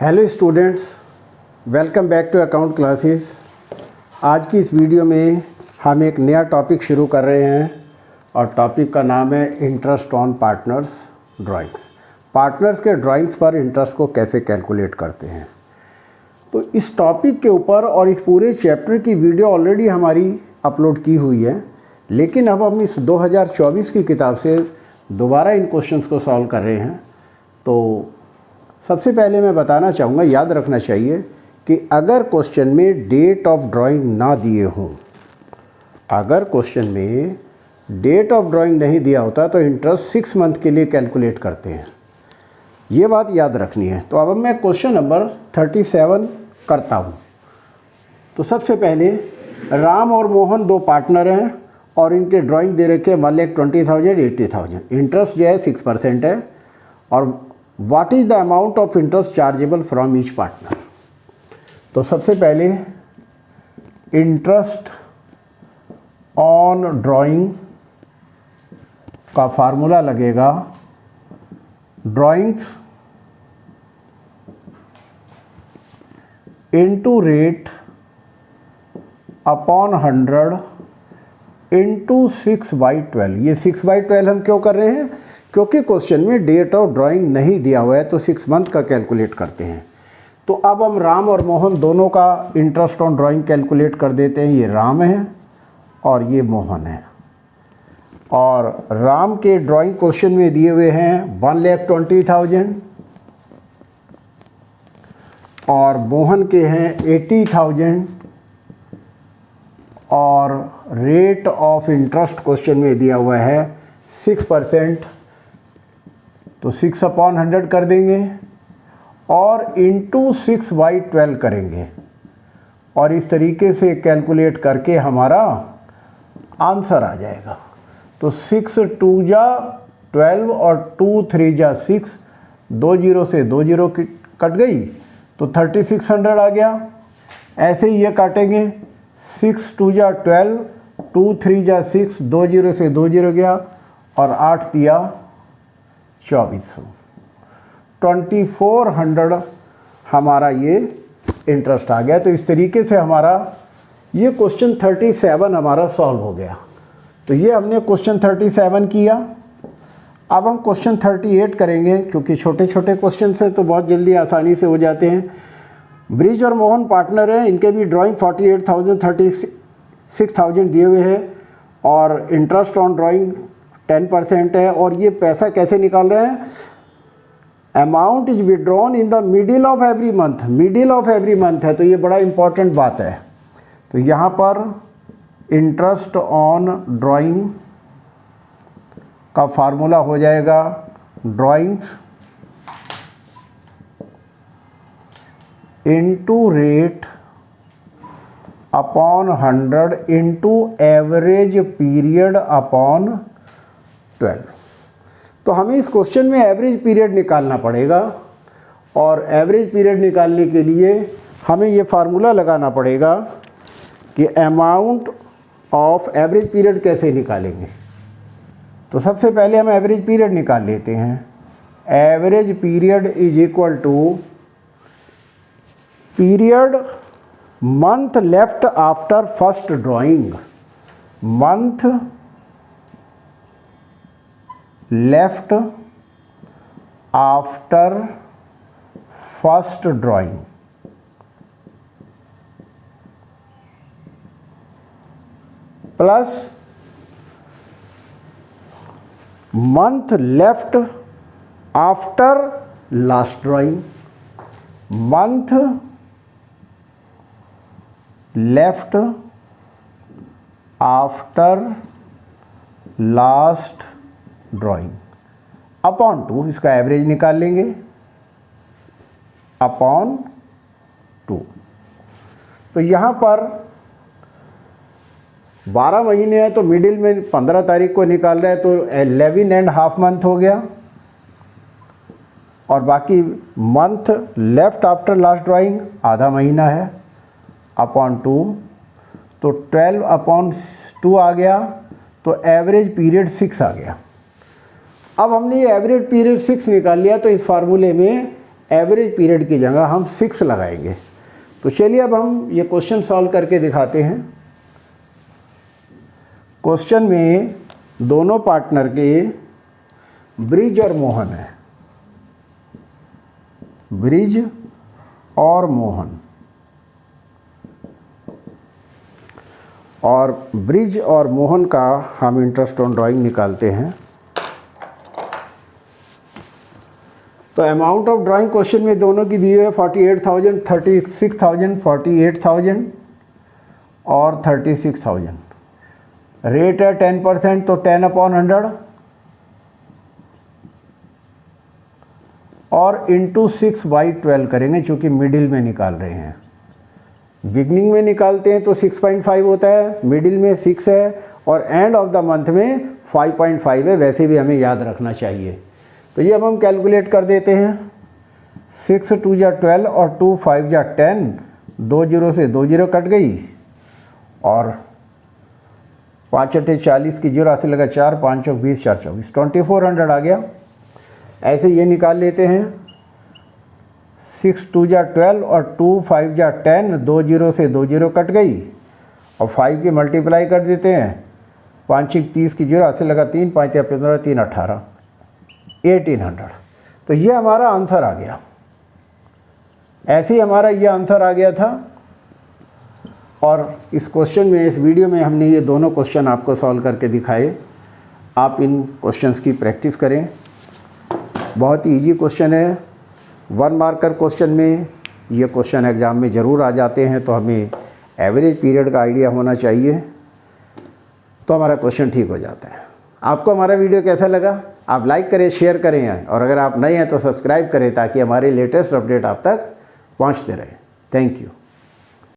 Hello students, welcome back to account classes. आज की इस वीडियो में हम एक नया टॉपिक शुरू कर रहे हैं और टॉपिक का नाम है interest on partners drawings. Partners के ड्राइंग्स पर इंटरेस्ट को कैसे कैलकुलेट करते हैं। तो इस टॉपिक के ऊपर और इस पूरे चैप्टर की वीडियो ऑलरेडी हमारी अपलोड की हुई है, लेकिन अब हम इस 2024 की किताब से दोबारा इन क्वेश्चंस को सॉल्व कर रहे हैं। तो सबसे पहले मैं बताना चाहूँगा, याद रखना चाहिए कि अगर क्वेश्चन में डेट ऑफ ड्राइंग ना दिए हों, अगर क्वेश्चन में डेट ऑफ ड्राइंग नहीं दिया होता तो इंटरेस्ट 6 मंथ के लिए कैलकुलेट करते हैं। ये बात याद रखनी है। तो अब मैं क्वेश्चन नंबर 37 करता हूँ। तो सबसे पहले राम और मोहन दो पार्टनर हैं और इनके ड्राइंग दे रखे 1,20,000 80,000। इंटरेस्ट जो है 6% है और what is the amount of interest chargeable from each partner. तो सबसे पहले इंटरेस्ट ऑन ड्राइंग का फार्मूला लगेगा drawings into rate upon 100 into 6/12। ये 6/12 हम क्यों कर रहे हैं? क्योंकि क्वेश्चन में डेट ऑफ ड्राइंग नहीं दिया हुआ है, तो 6 मंथ का कैलकुलेट करते हैं। तो अब हम राम और मोहन दोनों का इंटरेस्ट ऑन ड्राइंग कैलकुलेट कर देते हैं। ये राम है और ये मोहन है। और राम के ड्राइंग क्वेश्चन में दिए हुए हैं 1,20,000 और मोहन के हैं 80,000 और रेट ऑफ इंटरेस्ट क्वेश्चन में दिया हुआ है 6%। तो 6/100 कर देंगे और इंटू 6/12 करेंगे और इस तरीके से कैलकुलेट करके हमारा आंसर आ जाएगा। तो 6 2 जा 12 और 2 3 जा 6, 2 0 से 2 0 कट गई तो 3600 आ गया। ऐसे ही ये काटेंगे, 6 2 जा 12, 2 3 जा 6, 2 0 से 2 0 गया और 8 दिया 2400। 2400 हमारा ये इंटरेस्ट आ गया। तो इस तरीके से हमारा ये क्वेश्चन 37 हमारा सॉल्व हो गया। तो ये हमने क्वेश्चन 37 किया। अब हम क्वेश्चन 38 करेंगे, क्योंकि छोटे छोटे क्वेश्चन से तो बहुत जल्दी आसानी से हो जाते हैं। ब्रिज और मोहन पार्टनर हैं, इनके भी ड्राइंग 48,000 36,000 दिए हुए हैं और इंटरेस्ट ऑन ड्राइंग 10% है। और ये पैसा कैसे निकाल रहे हैं? Amount is withdrawn in the middle of every month. Middle of every month है, तो ये बड़ा इंपॉर्टेंट बात है। तो यहाँ पर इंटरेस्ट ऑन ड्राइंग का फार्मूला हो जाएगा drawings into rate upon 100 into average period upon 12। तो हमें इस क्वेश्चन में एवरेज पीरियड निकालना पड़ेगा और एवरेज पीरियड निकालने के लिए हमें ये फार्मूला लगाना पड़ेगा कि अमाउंट ऑफ एवरेज पीरियड कैसे निकालेंगे। तो सबसे पहले हम एवरेज पीरियड निकाल लेते हैं। Average period is equal to period month left after first drawing. Month left after first drawing plus month left after last drawing. Month left after last drawing upon 2, इसका एवरेज निकाल लेंगे, upon 2। तो यहाँ पर 12 महीने हैं तो मिडिल में 15 तारीख को निकाल रहे हैं, तो 11.5 मंथ हो गया और बाकी month left after last drawing आधा महीना है, अपॉन 2। तो 12/2 आ गया, तो एवरेज पीरियड 6 आ गया। अब हमने ये एवरेज पीरियड 6 निकाल लिया, तो इस फार्मूले में एवरेज पीरियड की जगह हम 6 लगाएंगे। तो चलिए अब हम ये क्वेश्चन सॉल्व करके दिखाते हैं। क्वेश्चन में दोनों पार्टनर के ब्रिज और मोहन है, ब्रिज और मोहन, और ब्रिज और मोहन का हम इंटरेस्ट ऑन ड्राइंग निकालते हैं। तो अमाउंट ऑफ ड्राइंग क्वेश्चन में दोनों की दी हुई है 48,000, 36,000, 48,000 और 36,000। रेट है 10%, तो 10/100 और इंटू 6/12 करेंगे, चूँकि मिडिल में निकाल रहे हैं। बिगनिंग में निकालते हैं तो 6.5 होता है, मिडिल में 6 है और एंड ऑफ द मंथ में 5.5 है। वैसे भी हमें याद रखना चाहिए। तो ये अब हम कैलकुलेट कर देते हैं। 6 2 जा 12 और 2 5 जा 10, 2 0 से 2 0 कट गई और 5 8 40 की 0 से लगा 4, 5 चौक 20, 4 24, 2400 आ गया। ऐसे ये निकाल लेते हैं। 6 2 जा 12 और 2 5 जा 10, 2 0 से 2 0 कट गई और 5 की मल्टीप्लाई कर देते हैं। 5 6 30 की 0 से लगा 3, 5 या 15, 3 18, 1800। तो ये हमारा आंसर आ गया। ऐसे ही हमारा ये आंसर आ गया था। और इस क्वेश्चन में, इस वीडियो में हमने ये दोनों क्वेश्चन आपको सॉल्व करके दिखाए। आप इन क्वेश्चंस की प्रैक्टिस करें। बहुत ही ईजी क्वेश्चन है। 1 मार्कर क्वेश्चन में ये क्वेश्चन एग्ज़ाम में ज़रूर आ जाते हैं, तो हमें एवरेज पीरियड का आइडिया होना चाहिए, तो हमारा क्वेश्चन ठीक हो जाता है। आपको हमारा वीडियो कैसा लगा? आप लाइक करें, शेयर करें और अगर आप नए हैं तो सब्सक्राइब करें, ताकि हमारे लेटेस्ट अपडेट आप तक पहुंचते रहे। Thank you.